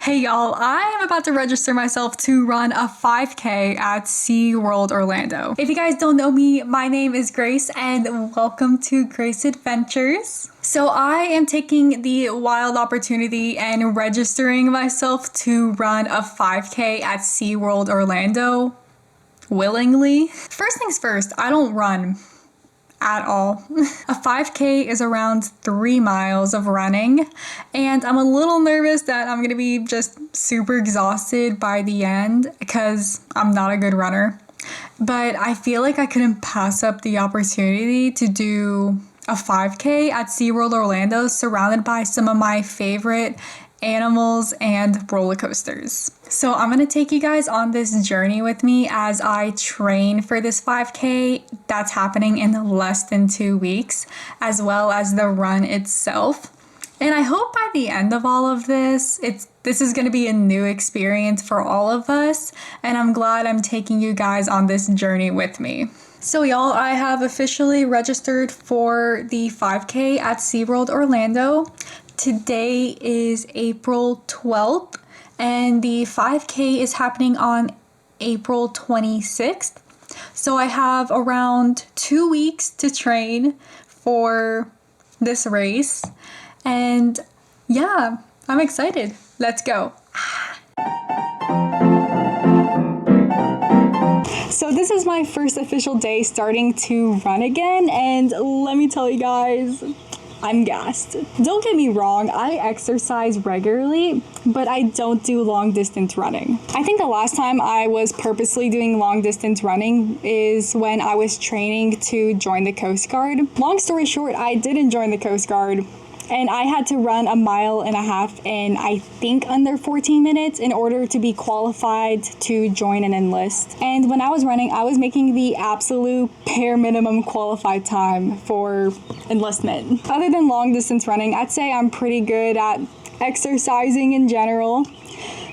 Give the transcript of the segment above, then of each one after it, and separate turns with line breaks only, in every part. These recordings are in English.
Hey y'all, I am about to register myself to run a 5K at SeaWorld Orlando. If you guys don't know me, my name is Grace and welcome to Grace Adventures. So I am taking the wild opportunity and registering myself to run a 5K at SeaWorld Orlando willingly. First things first, I don't run at all. A 5K is around 3 miles of running, and I'm a little nervous that I'm gonna be just super exhausted by the end because I'm not a good runner. But I feel like I couldn't pass up the opportunity to do a 5K at SeaWorld Orlando surrounded by some of my favorite animals and roller coasters. So I'm gonna take you guys on this journey with me as I train for this 5K that's happening in less than 2 weeks, as well as the run itself. And I hope by the end of all of this, this is gonna be a new experience for all of us, and I'm glad I'm taking you guys on this journey with me. So y'all, I have officially registered for the 5K at SeaWorld Orlando. Today is April 12th, and the 5K is happening on April 26th. So I have around 2 weeks to train for this race. And yeah, I'm excited. Let's go. So this is my first official day starting to run again, and let me tell you guys, I'm gassed. Don't get me wrong, I exercise regularly, but I don't do long distance running. I think the last time I was purposely doing long distance running is when I was training to join the Coast Guard. Long story short, I didn't join the Coast Guard, and I had to run 1.5 miles in, I think, under 14 minutes in order to be qualified to join and enlist. And when I was running, I was making the absolute bare minimum qualified time for enlistment. Other than long distance running, I'd say I'm pretty good at exercising in general.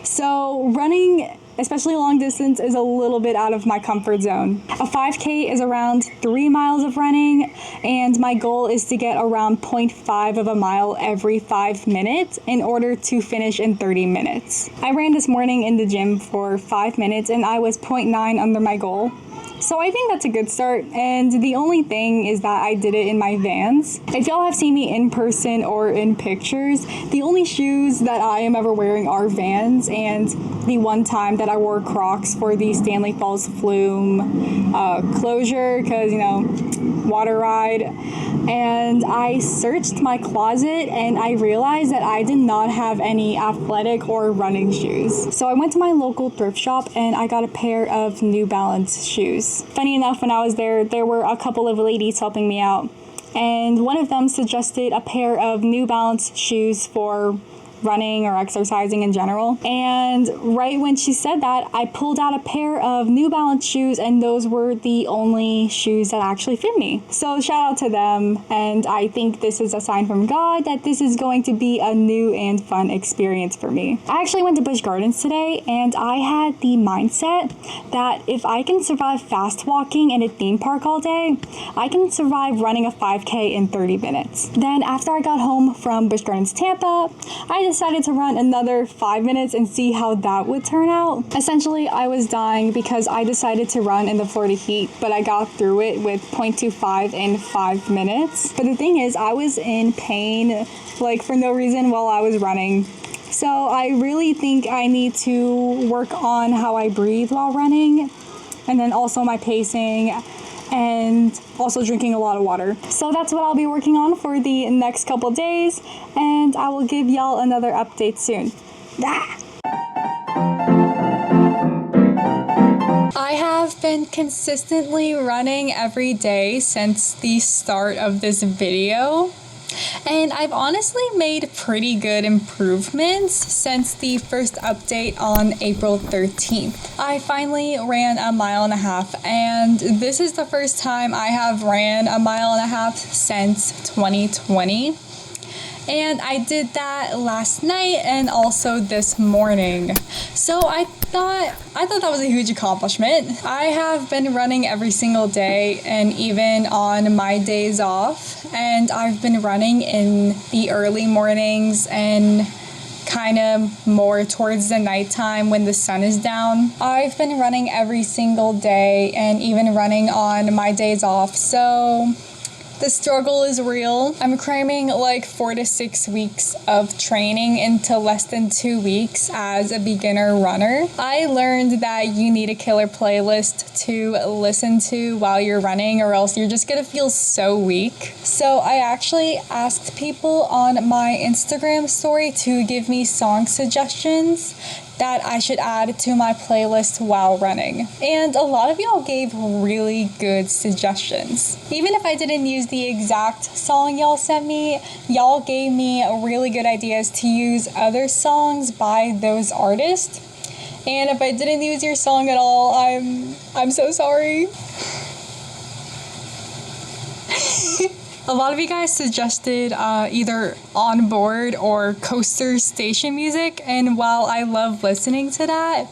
So running, especially long distance, is a little bit out of my comfort zone. A 5K is around 3 miles of running, and my goal is to get around 0.5 of a mile every 5 minutes in order to finish in 30 minutes. I ran this morning in the gym for 5 minutes and I was 0.9 under my goal. So I think that's a good start, and the only thing is that I did it in my Vans. If y'all have seen me in person or in pictures, the only shoes that I am ever wearing are Vans, and the one time that I wore Crocs for the Stanley Falls Flume closure, because, you know, water ride. And I searched my closet and I realized that I did not have any athletic or running shoes. So I went to my local thrift shop and I got a pair of New Balance shoes. Funny enough, when I was there were a couple of ladies helping me out, and one of them suggested a pair of New Balance shoes for running or exercising in general. And right when she said that, I pulled out a pair of New Balance shoes, and those were the only shoes that actually fit me. So shout out to them, and I think this is a sign from God that this is going to be a new and fun experience for me. I actually went to Busch Gardens today, and I had the mindset that if I can survive fast walking in a theme park all day, I can survive running a 5K in 30 minutes. Then after I got home from Busch Gardens Tampa, I decided to run another 5 minutes and see how that would turn out. Essentially, I was dying because I decided to run in the Florida heat, but I got through it with 0.25 in 5 minutes. But the thing is, I was in pain, like, for no reason while I was running. So I really think I need to work on how I breathe while running, and then also my pacing, and also drinking a lot of water. So that's what I'll be working on for the next couple days, and I will give y'all another update soon. I have been consistently running every day since the start of this video, and I've honestly made pretty good improvements since the first update on April 13th. I finally ran 1.5 miles, and this is the first time I have ran 1.5 miles since 2020. And I did that last night and also this morning. So I thought that was a huge accomplishment. I have been running every single day and even on my days off. And I've been running in the early mornings and kind of more towards the nighttime when the sun is down. I've been running every single day and even running on my days off, so the struggle is real. I'm cramming like 4 to 6 weeks of training into less than 2 weeks as a beginner runner. I learned that you need a killer playlist to listen to while you're running, or else you're just gonna feel so weak. So I actually asked people on my Instagram story to give me song suggestions that I should add to my playlist while running. And a lot of y'all gave really good suggestions. Even if I didn't use the exact song y'all sent me, y'all gave me really good ideas to use other songs by those artists. And if I didn't use your song at all, I'm so sorry. A lot of you guys suggested either onboard or coaster station music, and while I love listening to that,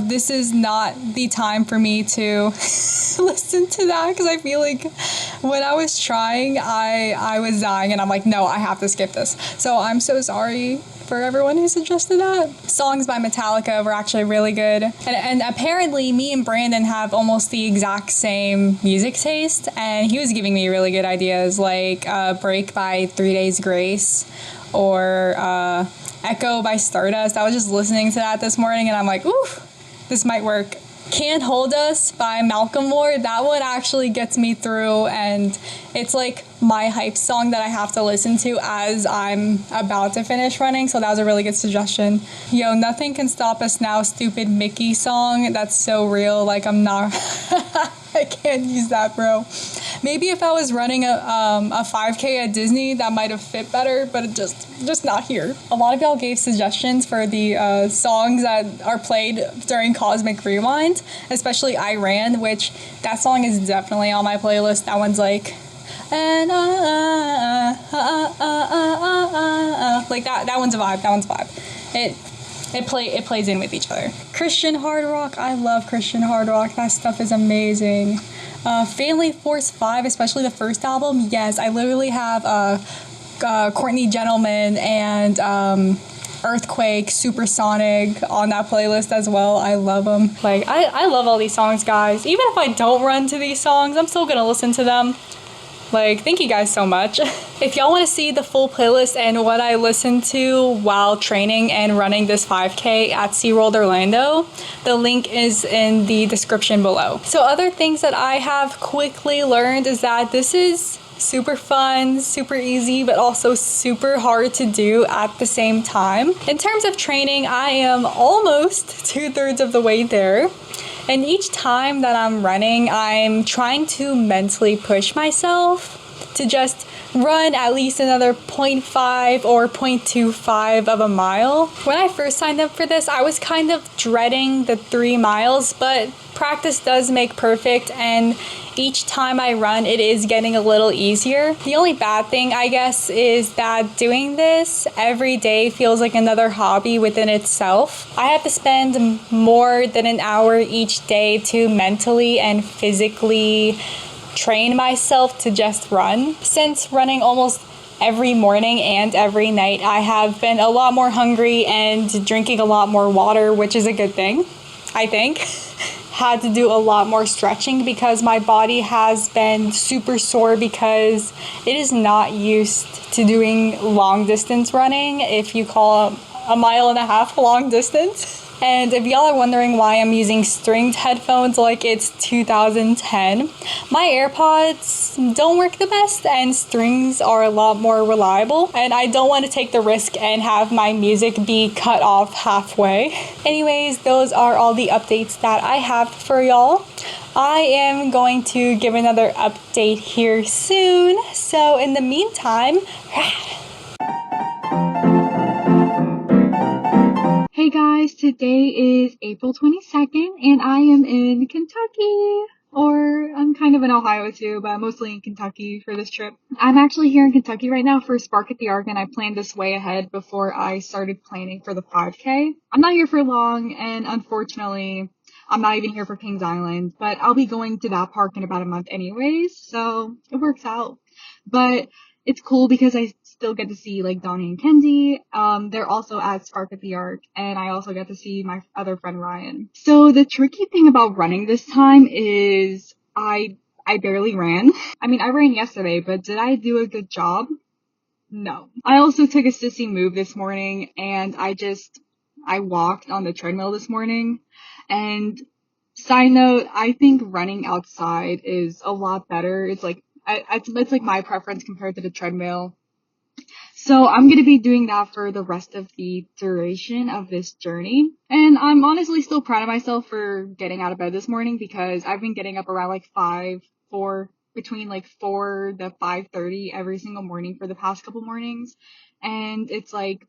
this is not the time for me to listen to that, because I feel like when I was trying, I was dying, and I'm like, no, I have to skip this. So I'm so sorry for everyone who suggested that. Songs by Metallica were actually really good. And apparently me and Brandon have almost the exact same music taste, and he was giving me really good ideas like Break by 3 Days Grace or Echo by Stardust. I was just listening to that this morning and I'm like, ooh, this might work. Can't Hold Us by Malcolm Moore. That one actually gets me through, and it's like my hype song that I have to listen to as I'm about to finish running, so that was a really good suggestion. Yo, Nothing Can Stop Us Now, Stupid Mickey song. That's so real. Like, I'm not... I can't use that, bro. Maybe if I was running a 5K at Disney, that might have fit better, but it just not here. A lot of y'all gave suggestions for the songs that are played during Cosmic Rewind, especially I Ran, which that song is definitely on my playlist. That one's like... And like that one's a vibe. That one's a vibe. It plays in with each other. Christian hard rock. I love Christian hard rock. That stuff is amazing. Family Force 5, especially the first album. Yes, I literally have Courtney Gentleman and Earthquake, Supersonic on that playlist as well. I love them. Like, I love all these songs, guys. Even if I don't run to these songs, I'm still gonna listen to them. Like, thank you guys so much. If y'all want to see the full playlist and what I listen to while training and running this 5K at SeaWorld Orlando, the link is in the description below. So other things that I have quickly learned is that this is super fun, super easy, but also super hard to do at the same time. In terms of training, I am almost 2/3 of the way there. And each time that I'm running, I'm trying to mentally push myself to just run at least another 0.5 or 0.25 of a mile. When I first signed up for this, I was kind of dreading the 3 miles, but practice does make perfect, and each time I run, it is getting a little easier. The only bad thing, I guess, is that doing this every day feels like another hobby within itself. I have to spend more than an hour each day to mentally and physically train myself to just run. Since running almost every morning and every night, I have been a lot more hungry and drinking a lot more water, which is a good thing, I think. Had to do a lot more stretching because my body has been super sore because it is not used to doing long distance running, if you call a 1.5 miles long distance. And if y'all are wondering why I'm using stringed headphones like it's 2010, my AirPods don't work the best and strings are a lot more reliable, and I don't want to take the risk and have my music be cut off halfway. Anyways, those are all the updates that I have for y'all. I am going to give another update here soon, so in the meantime, hey guys, today is April 22nd and I am in Kentucky, or I'm kind of in Ohio too, but mostly in Kentucky for this trip. I'm actually here in Kentucky right now for Spark at the Arc, and I planned this way ahead before I started planning for the 5K. I'm not here for long, and unfortunately, I'm not even here for Kings Island, but I'll be going to that park in about a month anyways, so it works out. But it's cool because I still get to see like Donnie and Kenzie. They're also at Spark at the Arc, and I also get to see my other friend Ryan. So the tricky thing about running this time is I barely ran. I mean, I ran yesterday, but did I do a good job? No. I also took a sissy move this morning, and I walked on the treadmill this morning. And side note, I think running outside is a lot better. It's like it's like my preference compared to the treadmill. So I'm going to be doing that for the rest of the duration of this journey. And I'm honestly still proud of myself for getting out of bed this morning, because I've been getting up around like between like 4 to 5:30 every single morning for the past couple mornings. And it's like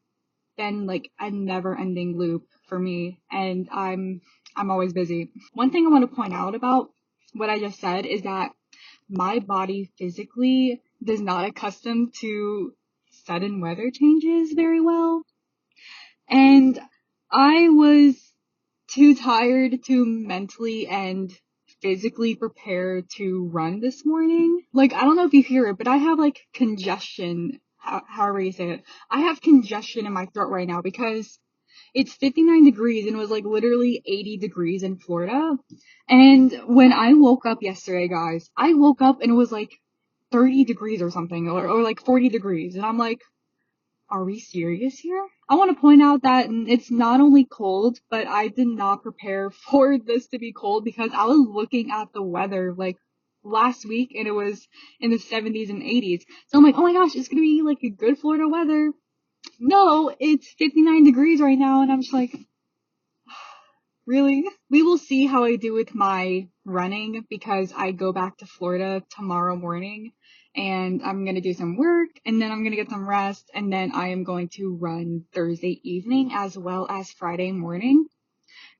been like a never ending loop for me, and I'm always busy. One thing I want to point out about what I just said is that my body physically does not accustom to sudden weather changes very well. And I was too tired to mentally and physically prepare to run this morning. Like, I don't know if you hear it, but I have like congestion, however you say it. I have congestion in my throat right now because it's 59 degrees and it was like literally 80 degrees in Florida. And when I woke up yesterday, guys, I woke up and it was like 30 degrees or something, or like 40 degrees. And I'm like, are we serious here? I want to point out that it's not only cold, but I did not prepare for this to be cold, because I was looking at the weather like last week and it was in the 70s and 80s. So I'm like, oh my gosh, it's going to be like a good Florida weather. No, it's 59 degrees right now, and I'm just like, really? We will see how I do with my running, because I go back to Florida tomorrow morning, and I'm going to do some work, and then I'm going to get some rest, and then I am going to run Thursday evening as well as Friday morning,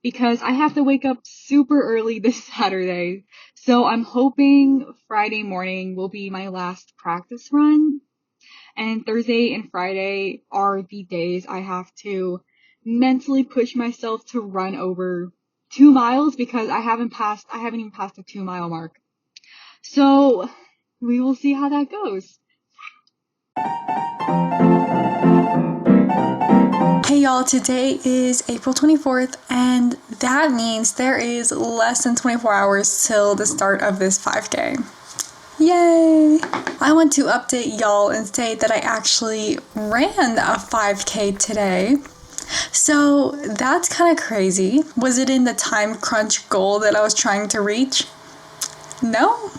because I have to wake up super early this Saturday. So I'm hoping Friday morning will be my last practice run. And Thursday and Friday are the days I have to mentally push myself to run over 2 miles, because I haven't even passed the 2 mile mark. So we will see how that goes. Hey y'all, today is April 24th, and that means there is less than 24 hours till the start of this 5K. Yay! I want to update y'all and say that I actually ran a 5K today. So that's kind of crazy. Was it in the time crunch goal that I was trying to reach? No,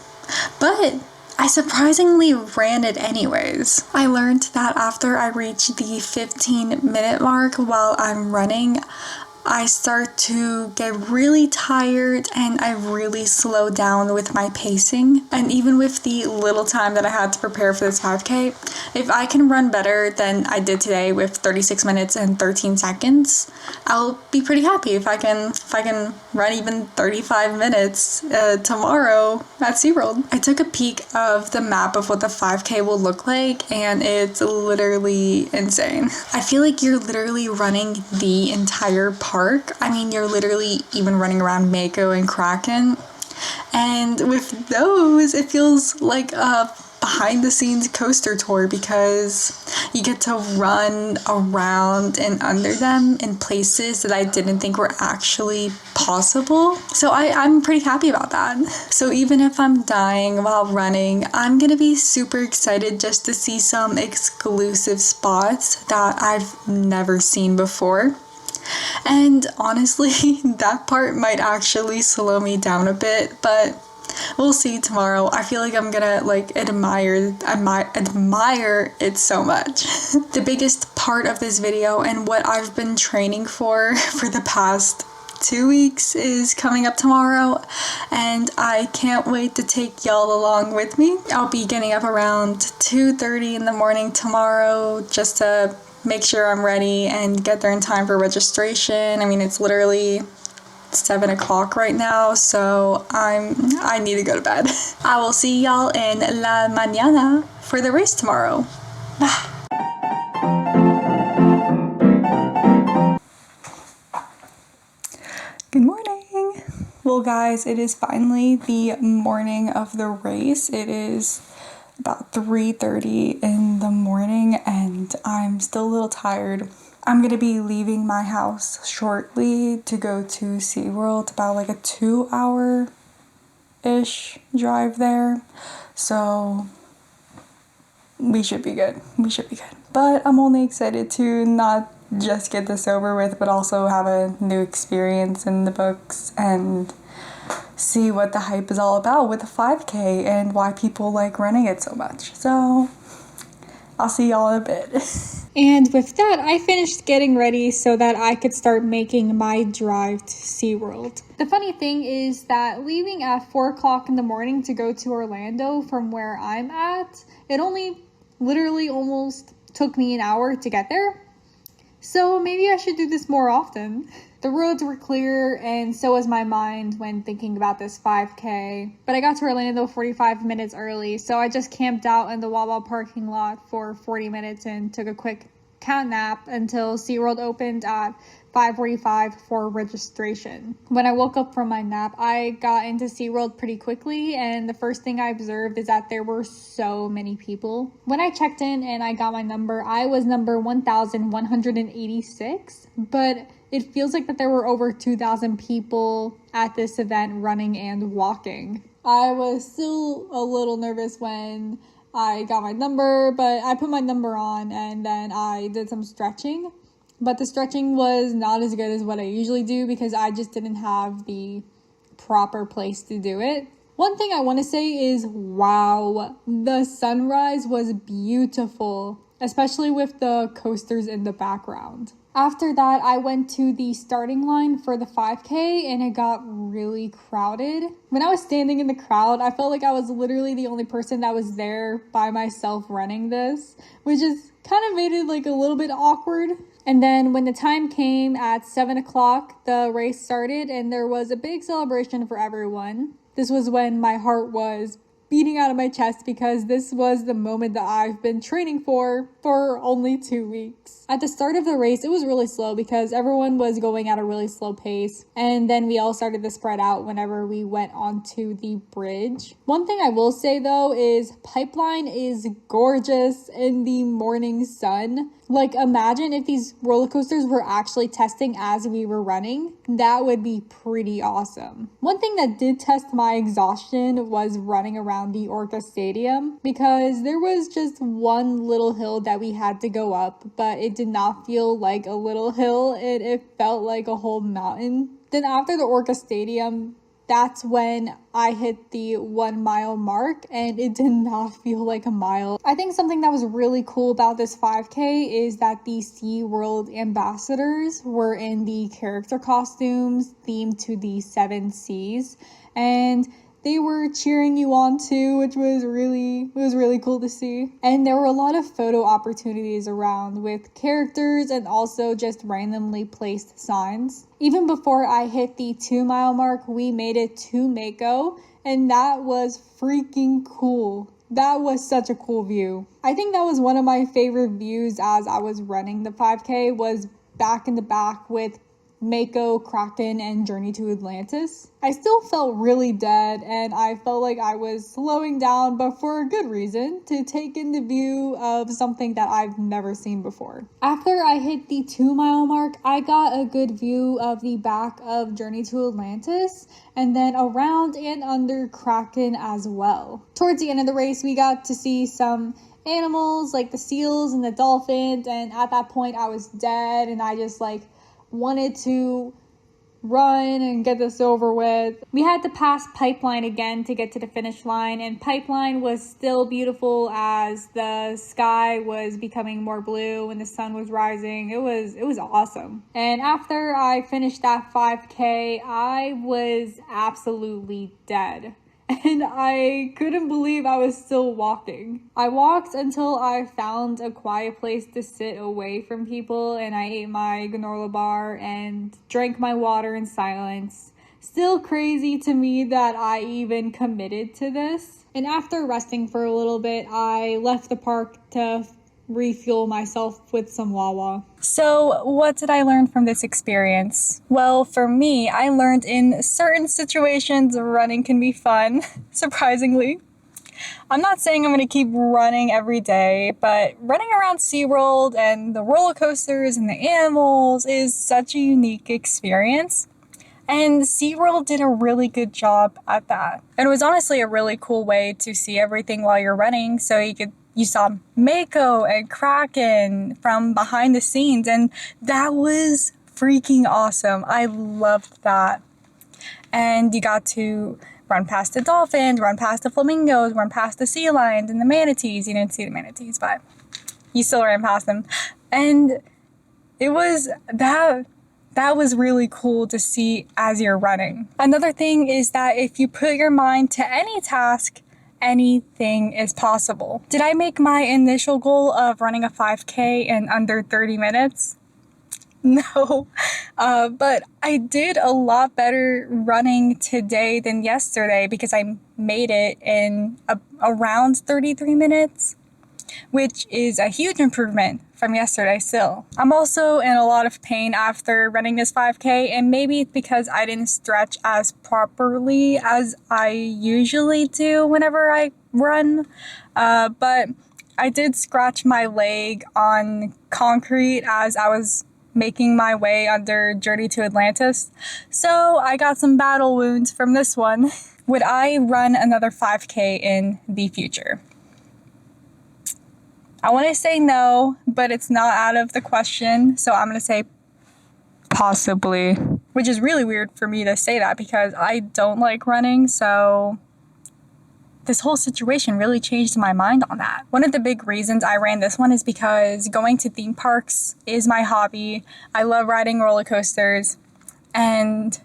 but I surprisingly ran it anyways. I learned that after I reach the 15-minute mark while I'm running, I start to get really tired and I really slow down with my pacing. And even with the little time that I had to prepare for this 5K, if I can run better than I did today with 36 minutes and 13 seconds, I'll be pretty happy if I can run even 35 minutes tomorrow at SeaWorld. I took a peek of the map of what the 5K will look like, and it's literally insane. I feel like you're literally running the entire park. I mean, you're literally even running around Mako and Kraken. And with those, it feels like a behind the scenes coaster tour, because you get to run around and under them in places that I didn't think were actually possible. So I'm pretty happy about that. So even if I'm dying while running, I'm gonna be super excited just to see some exclusive spots that I've never seen before. And honestly, that part might actually slow me down a bit, but we'll see tomorrow. I feel like I'm gonna admire it so much. The biggest part of this video and what I've been training for the past 2 weeks is coming up tomorrow, and I can't wait to take y'all along with me. I'll be getting up around 2:30 in the morning tomorrow just to make sure I'm ready and get there in time for registration. I mean, it's literally 7 o'clock right now, so I need to go to bed. I will see y'all in la mañana for the race tomorrow. Good morning. Well, guys, it is finally the morning of the race. It is about 3:30 in the morning and I'm still a little tired. I'm gonna be leaving my house shortly to go to SeaWorld, about like a 2-hour-ish drive there. So we should be good. But I'm only excited to not just get this over with, but also have a new experience in the books and see what the hype is all about with the 5K and why people like running it so much. So I'll see y'all in a bit. And with that, I finished getting ready so that I could start making my drive to SeaWorld. The funny thing is that leaving at 4 o'clock in the morning to go to Orlando from where I'm at, it only literally almost took me an hour to get there. So maybe I should do this more often. The roads were clear and so was my mind when thinking about this 5K. But I got to Orlando 45 minutes early, so I just camped out in the Wawa parking lot for 40 minutes and took a quick cat nap until SeaWorld opened at 5:45 for registration. When I woke up from my nap, I got into SeaWorld pretty quickly, and the first thing I observed is that there were so many people. When I checked in and I got my number, I was number 1,186, but it feels like that there were over 2,000 people at this event running and walking. I was still a little nervous when I got my number, but I put my number on and then I did some stretching. But the stretching was not as good as what I usually do because I just didn't have the proper place to do it. One thing I want to say is, wow, the sunrise was beautiful, especially with the coasters in the background. After that, I went to the starting line for the 5K and it got really crowded. When I was standing in the crowd, I felt like I was literally the only person that was there by myself running this, which is kind of made it like a little bit awkward. And then when the time came at 7 o'clock, the race started and there was a big celebration for everyone. This was when my heart was beating out of my chest because this was the moment that I've been training for only 2 weeks. At the start of the race, it was really slow because everyone was going at a really slow pace. And then we all started to spread out whenever we went onto the bridge. One thing I will say though is Pipeline is gorgeous in the morning sun. Like, imagine if these roller coasters were actually testing as we were running. That would be pretty awesome. One thing that did test my exhaustion was running around the Orca Stadium because there was just one little hill that we had to go up, but it did not feel like a little hill. It felt like a whole mountain. Then after the Orca Stadium, that's when I hit the 1 mile mark and it did not feel like a mile. I think something that was really cool about this 5K is that the SeaWorld ambassadors were in the character costumes themed to the 7 seas and they were cheering you on too, which was really cool to see. And there were a lot of photo opportunities around with characters and also just randomly placed signs. Even before I hit the 2 mile mark, we made it to Mako, and that was freaking cool. That was such a cool view. I think that was one of my favorite views as I was running the 5K was back in the back with Mako, Kraken, and Journey to Atlantis. I still felt really dead and I felt like I was slowing down, but for a good reason, to take in the view of something that I've never seen before. After I hit the 2 mile mark, I got a good view of the back of Journey to Atlantis and then around and under Kraken as well. Towards the end of the race, we got to see some animals like the seals and the dolphins, and at that point I was dead and I just wanted to run and get this over with. We had to pass Pipeline again to get to the finish line, and Pipeline was still beautiful as the sky was becoming more blue and the sun was rising. It was awesome. And after I finished that 5K, I was absolutely dead. And I couldn't believe I was still walking. I walked until I found a quiet place to sit away from people, and I ate my granola bar and drank my water in silence. Still crazy to me that I even committed to this. And after resting for a little bit, I left the park to refuel myself with some Wawa. So what did I learn from this experience? Well, for me, I learned in certain situations running can be fun, surprisingly. I'm not saying I'm going to keep running every day, but running around SeaWorld and the roller coasters and the animals is such a unique experience. And SeaWorld did a really good job at that. And it was honestly a really cool way to see everything while you're running. So you saw Mako and Kraken from behind the scenes, and that was freaking awesome. I loved that. And you got to run past the dolphins, run past the flamingos, run past the sea lions and the manatees. You didn't see the manatees, but you still ran past them. And it was that was really cool to see as you're running. Another thing is that if you put your mind to any task, anything is possible. Did I make my initial goal of running a 5K in under 30 minutes? No, but I did a lot better running today than yesterday because I made it in around 33 minutes, which is a huge improvement from yesterday still. I'm also in a lot of pain after running this 5K, and maybe it's because I didn't stretch as properly as I usually do whenever I run, but I did scratch my leg on concrete as I was making my way under Journey to Atlantis, so I got some battle wounds from this one. Would I run another 5K in the future? I want to say no, but it's not out of the question, so I'm going to say possibly, which is really weird for me to say that because I don't like running, so this whole situation really changed my mind on that. One of the big reasons I ran this one is because going to theme parks is my hobby. I love riding roller coasters, and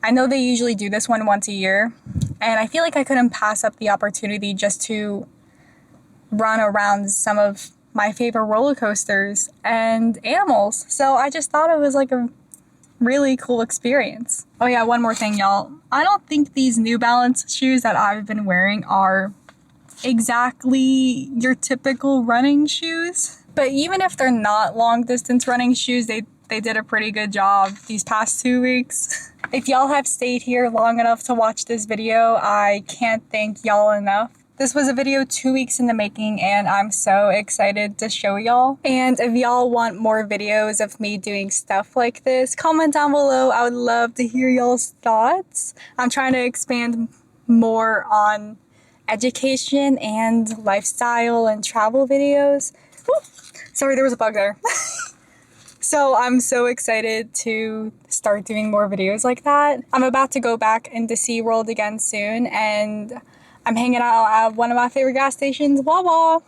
I know they usually do this one once a year, and I feel like I couldn't pass up the opportunity just to run around some of my favorite roller coasters and animals. So I just thought it was like a really cool experience. Oh yeah, one more thing, y'all. I don't think these New Balance shoes that I've been wearing are exactly your typical running shoes. But even if they're not long distance running shoes, they did a pretty good job these past 2 weeks. If y'all have stayed here long enough to watch this video, I can't thank y'all enough. This was a video 2 weeks in the making, and I'm so excited to show y'all. And if y'all want more videos of me doing stuff like this, comment down below. I would love to hear y'all's thoughts. I'm trying to expand more on education and lifestyle and travel videos. Woo! Sorry, there was a bug there. So I'm so excited to start doing more videos like that. I'm about to go back into SeaWorld again soon, and I'm hanging out at one of my favorite gas stations, Wawa.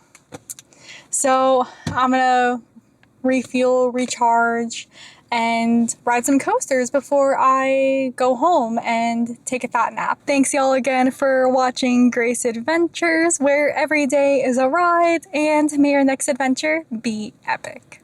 So I'm gonna refuel, recharge, and ride some coasters before I go home and take a fat nap. Thanks y'all again for watching Grace Adventures, where every day is a ride, and may your next adventure be epic.